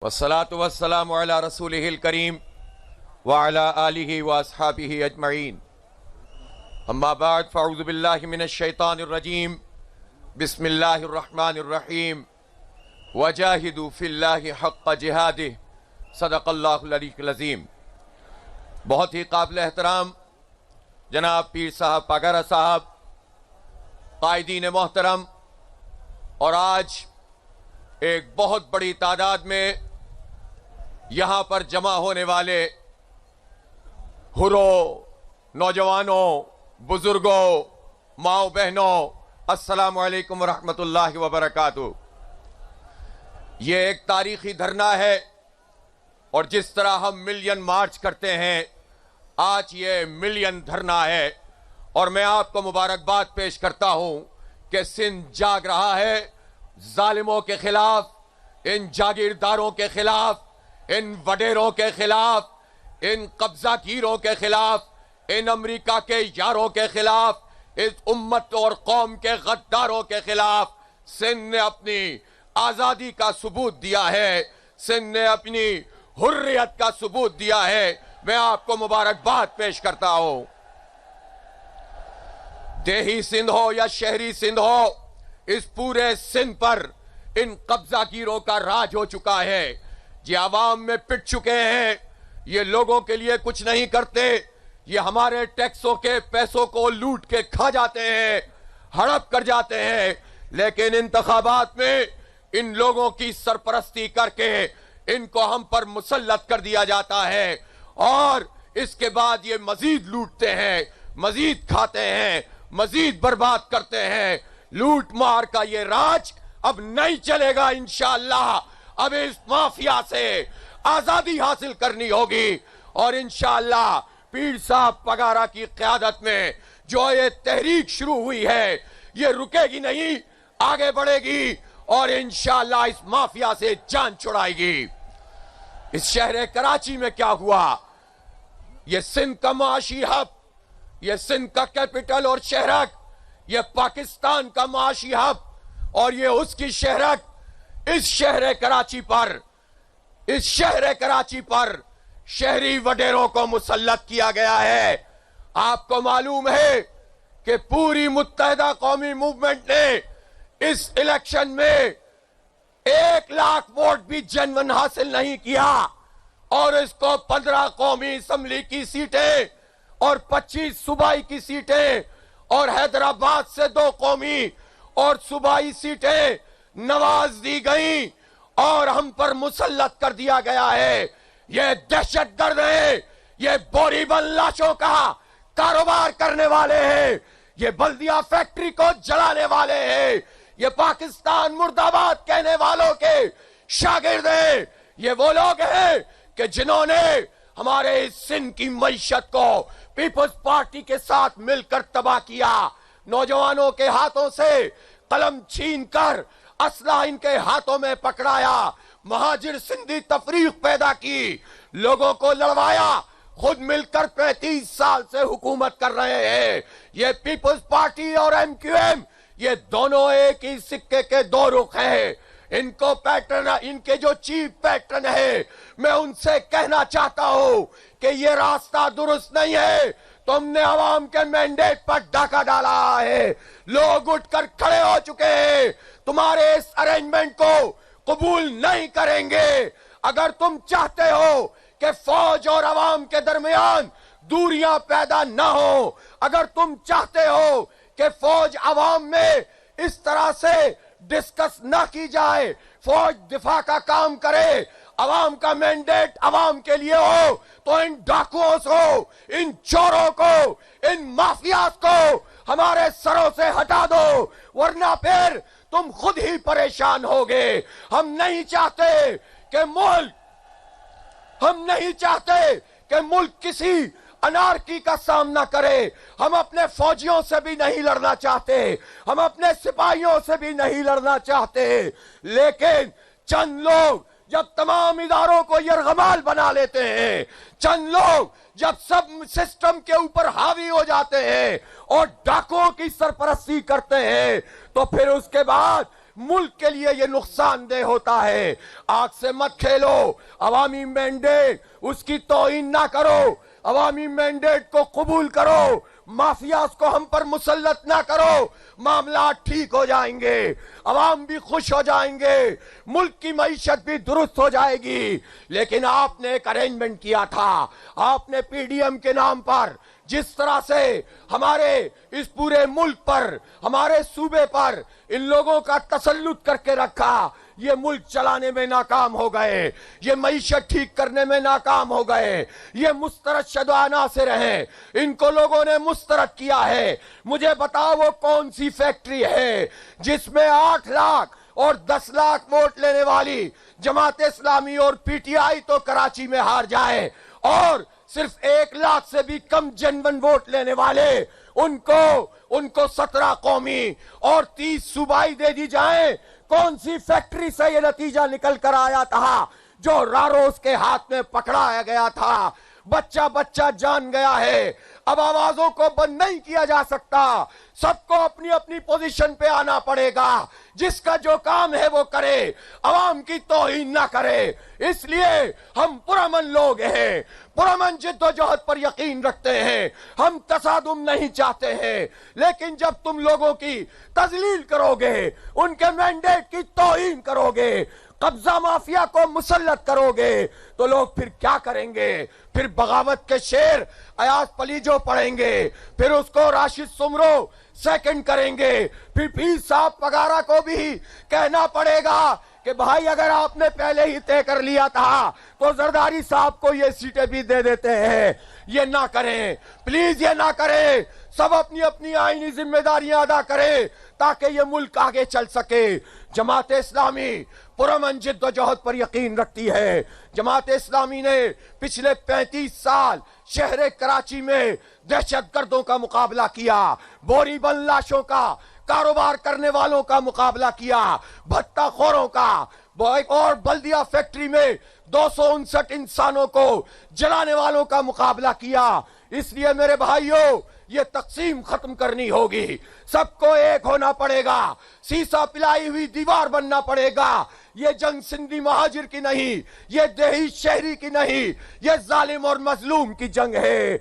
वस्सलातु वस्सलामु अला रसूलिहिल करीम व अला आलिहि व अस्हाबिहि अजमईन। अम्मा बाद फ़अऊज़ु बिल्लाहि मिनश शैतानिर रजीम। बिस्मिल्लाहिर रहमानिर रहीम। वजाहिदू फिल्लाहि हक़्क़ जिहादिह। सदक़ल्लाहुल अलीयुल अज़ीम। बहुत ही काबिल एहतराम जनाब पीर साहब पागारा साहब, कायदीन मोहतरम, और आज एक बहुत बड़ी तादाद में यहां पर जमा होने वाले हुरों, नौजवानों, बुजुर्गों, माओ बहनों, अस्सलामु अलैकुम रहमतुल्लाहि व बरकातुहू। ये एक तारीखी धरना है और जिस तरह हम मिलियन मार्च करते हैं, आज ये मिलियन धरना है। और मैं आपको मुबारकबाद पेश करता हूं कि सिंध जाग रहा है जालिमों के खिलाफ, इन जागीरदारों के खिलाफ, इन वडेरों के खिलाफ, इन कब्जागीरों के खिलाफ, इन अमेरिका के यारों के खिलाफ, इस उम्मत और कौम के गद्दारों के खिलाफ सिंध ने अपनी आजादी का सबूत दिया है, सिंध ने अपनी हुर्रियत का सबूत दिया है। मैं आपको मुबारकबाद पेश करता हूं। देही सिंध हो या शहरी सिंध हो, इस पूरे सिंध पर इन कब्जागीरों का राज हो चुका है। ये आवाम में पिट चुके हैं, ये लोगों के लिए कुछ नहीं करते, ये हमारे टैक्सों के पैसों को लूट के खा जाते हैं, हड़प कर जाते हैं। लेकिन इंतखाबात में इन लोगों की सरपरस्ती करके इनको हम पर मुसल्लत कर दिया जाता है और इसके बाद ये मजीद लूटते हैं, मजीद खाते हैं, मजीद बर्बाद करते हैं। लूट मार का ये राज अब नहीं चलेगा इंशाअल्लाह। अब इस माफिया से आजादी हासिल करनी होगी और इंशाअल्लाह पीर साहब पगारा की क़यादत में जो ये तहरीक शुरू हुई है, ये रुकेगी नहीं, आगे बढ़ेगी और इंशाअल्लाह इस माफिया से जान छुड़ाएगी। इस शहर कराची में क्या हुआ? ये सिंध का माशी हब, ये सिंध का कैपिटल और शहरक, ये पाकिस्तान का माशी हब और ये उसकी शहरक। इस शहर कराची पर शहरी वडेरों को मुसल्लत किया गया है। आपको मालूम है कि पूरी मुत्तहिदा कौमी मूवमेंट ने इस इलेक्शन में 1 लाख वोट भी जेन्युइन हासिल नहीं किया और इसको 15 कौमी असम्बली की सीटें और 25 सूबाई की सीटें और हैदराबाद से 2 कौमी और सूबाई सीटें नवाज दी गई और हम पर मुसल्लत कर दिया गया है। ये दहशतगर्द है, ये बोरीबल लाशों का कारोबार करने वाले हैं, ये बल्दिया फैक्ट्री को जलाने वाले हैं, ये पाकिस्तान मुर्दाबाद कहने वालों के शागिर्द हैं। ये वो लोग हैं कि जिन्होंने हमारे इस सिंध की मईशत को पीपल्स पार्टी के साथ मिलकर तबाह किया। नौजवानों के हाथों से कलम छीनकर असला इनके हाथों में पकड़ाया, महाजिर सिंधी तफरीक पैदा की, लोगों को लड़वाया, खुद मिलकर 35 साल से हुकूमत कर रहे हैं। ये पीपल्स पार्टी और MQM, ये दोनों एक ही सिक्के के 2 रुख हैं। इनको पैटर्न, इनके जो चीफ पैटर्न है, मैं उनसे कहना चाहता हूं कि ये रास्ता दुरुस्त नहीं है। तुमने आवाम के मैंडेट पर डाका डाला है, लोग उठकर खड़े हो चुके हैं, तुम्हारे इस अरेंजमेंट को कबूल नहीं करेंगे। अगर तुम चाहते हो कि फौज और आवाम के दरमियान दूरियां पैदा ना हो, अगर तुम चाहते हो कि फौज आवाम में इस तरह से डिस्कस ना की जाए, फौज दिफा का काम करे, अवाम का मैंडेट अवाम के लिए हो, तो इन डाकुओं को, इन चोरों को, इन माफियाज को हमारे सरों से हटा दो, वरना फिर तुम खुद ही परेशान होगे। हम नहीं चाहते कि मुल्क किसी अनारकी का सामना करे। हम अपने फौजियों से भी नहीं लड़ना चाहते, हम अपने सिपाहियों से भी नहीं लड़ना चाहते। लेकिन चंद लोग जब तमाम इदारों को यरगमाल बना लेते हैं, चंद लोग जब सब सिस्टम के ऊपर हावी हो जाते हैं और डाकुओं की सरपरस्ती करते हैं, तो फिर उसके बाद मुल्क के लिए ये नुकसानदेह होता है। आग से मत खेलो, अवामी मैंडेट उसकी तौहीन ना करो, अवामी मैंडेट को कबूल करो, माफियाज को हम पर मुसल्लत ना करो, मामला ठीक हो जाएंगे, अवाम भी खुश हो जाएंगे, मुल्क की मईशत भी दुरुस्त हो जाएगी। लेकिन आपने एक अरेंजमेंट किया था, आपने पीडीएम के नाम पर जिस तरह से हमारे इस पूरे मुल्क पर, हमारे सूबे पर इन लोगों का तसल्लुत करके रखा, ये मुल्क चलाने में नाकाम हो गए, ये मईशत ठीक करने में नाकाम हो गए, ये मुस्तरद शदवाना से रहे, इनको लोगों ने मुस्तरद किया है। मुझे बताओ वो कौन सी फैक्ट्री है जिसमें 8 लाख और 10 लाख वोट लेने वाली जमात इस्लामी और पीटीआई तो कराची में हार जाए, और सिर्फ 1 लाख से भी कम जनवन वोट लेने वाले उनको 17 कौमी और 30 सूबाई दे दी जाए। कौन सी फैक्ट्री से ये नतीजा निकल कर आया था जो रारोस के हाथ में पकड़ाया गया था? बच्चा बच्चा जान गया है, अब आवाजों को बंद नहीं किया जा सकता, सबको अपनी अपनी पोजीशन पे आना पड़ेगा, जिसका जो काम है वो करे, अवाम की तौहीन ना करे। इसलिए हम पुरअमन लोग हैं, पुरअमन जिद्दोजहद पर यकीन रखते हैं, हम तसादुम नहीं चाहते हैं। लेकिन जब तुम लोगों की तजलील करोगे, उनके मैंडेट की तौहीन करोगे, कब्जा माफिया को मुसल्लत करोगे, तो लोग फिर क्या करेंगे? फिर बगावत के शेर अयाज पलीजो पढ़ेंगे, फिर उसको राशिद सुमरो सेकंड करेंगे, फिर पीर साहब पगारा को भी कहना पड़ेगा कि भाई अगर आपने पहले ही तय कर लिया था तो जरदारी साहब को ये सीटें भी दे देते हैं। ये ना करें प्लीज, ये ना करें। सब अपनी अपनी आईनी जिम्मेदारियां अदा करें ताकि ये मुल्क आगे चल सके। जमात इस्लामी पुरअमन जिद्दोजहद पर यकीन रखती है। जमात इस्लामी ने पिछले 35 साल शहर कराची में दहशतगर्दों का मुकाबला किया, बोरी बंद लाशों का कारोबार करने वालों का मुकाबला किया, भत्ताखोरों का, और बल्दिया फैक्ट्री में 259 इंसानों को जलाने वालों का मुकाबला किया। इसलिए मेरे भाइयों, ये तकसीम खत्म करनी होगी, सबको एक होना पड़ेगा, सीसा पिलाई हुई दीवार बनना पड़ेगा। ये जंग सिंधी महाजिर की नहीं, ये देही शहरी की नहीं, ये जालिम और मजलूम की जंग है।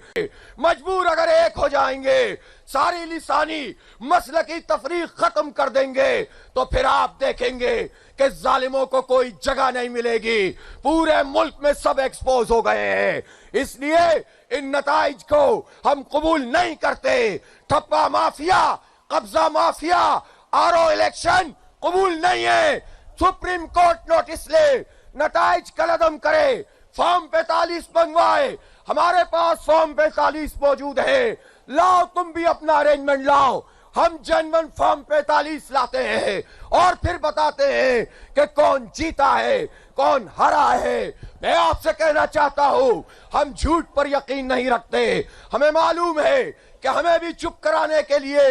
मजबूर अगर एक हो जाएंगे, सारी लिसानी मसले की तफरीक खत्म कर देंगे, तो फिर आप देखेंगे कि जालिमों को कोई जगह नहीं मिलेगी। पूरे मुल्क में सब एक्सपोज हो गए हैं। इसलिए इन नताइज को हम कबूल नहीं करते। ठप्पा माफिया, कब्जा माफिया, आरओ इलेक्शन कबूल नहीं है। सुप्रीम कोर्ट नोटिस ले, नताइज कलअदम करे, फॉर्म 45 मंगवाए, हमारे पास फॉर्म 45 मौजूद है, लाओ तुम भी अपना अरेंजमेंट लाओ। हम जनवन फॉर्म 45 लाते हैं और फिर बताते हैं कि कौन जीता है, कौन हरा है। मैं आपसे कहना चाहता हूं, हम झूठ पर यकीन नहीं रखते। हमें मालूम है कि हमें भी चुप कराने के लिए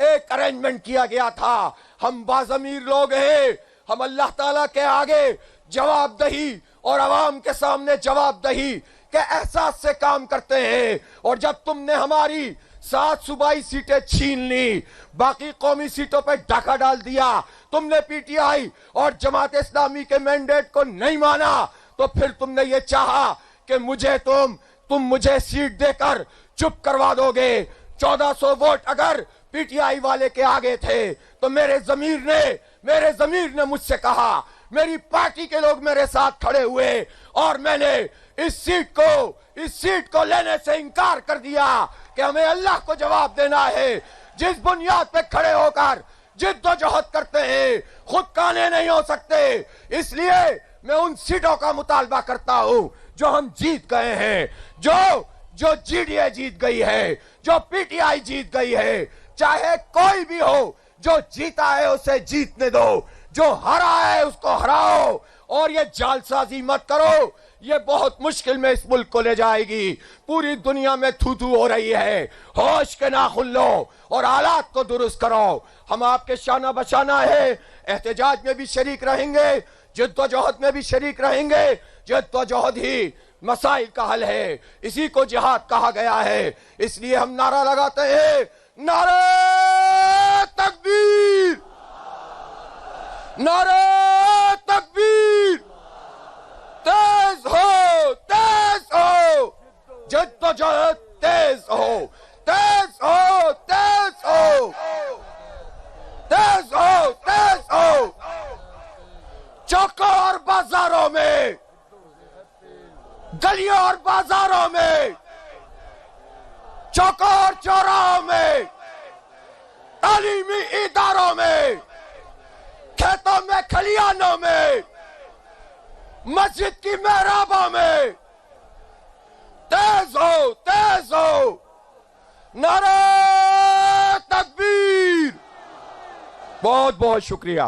एक अरेंजमेंट किया गया था। हम बाज़मीर लोग हैं, हम अल्लाह ताला के आगे जवाबदही और अवाम के सामने जवाबदही के एहसास से काम करते हैं। और जब तुमने हमारी 7 सूबाई सीटें छीन ली, बाकी कौमी सीटों पर डाका डाल दिया, तुमने पीटीआई और जमात इस्लामी के मैंडेट को नहीं माना, तो फिर तुमने ये चाहा कि तुम मुझे सीट देकर चुप करवा दोगे। 1400 वोट अगर पीटीआई वाले के आगे थे तो मेरे जमीर ने मुझसे कहा, मेरी पार्टी के लोग मेरे साथ खड़े हुए और मैंने इस सीट को लेने से इनकार कर दिया कि हमें अल्लाह को जवाब देना है। जिस बुनियाद पे खड़े होकर जिद्दोजहद करते हैं, खुद काने नहीं हो सकते। इसलिए मैं उन सीटों का मुतालबा करता हूं जो हम जीत गए हैं, जो जीडीए जीत गई है, जो पीटीआई जीत गई है। चाहे कोई भी हो, जो जीता है उसे जीतने दो, जो हरा है उसको हराओ, और ये जालसाजी मत करो। ये बहुत मुश्किल में इस मुल्क को ले जाएगी। पूरी दुनिया में थू थू हो रही है। होश के नाखुन लो और हालात को दुरुस्त करो। हम आपके शाना बशाना है, एहतजाज में भी शरीक रहेंगे, जिद्दोजहद में भी शरीक रहेंगे। जिद्दोजहद ही मसाइल का हल है, इसी को जिहाद कहा गया है। इसलिए हम नारा लगाते हैं, नारे तकबीर, नारे तकबीर, तेज हो, तेज हो, जद्दोजहद तेज हो, तेज हो, तेज हो, तेज हो, तेज हो। चौकों और बाजारों में, गलियों और बाजारों में, चौकों और चौराहों में, तालीमी इदारों में, खेतों में, खलियानों में, मस्जिद की मेहराबों में तेज हो, तेज हो, नारे तकबीर। बहुत बहुत शुक्रिया।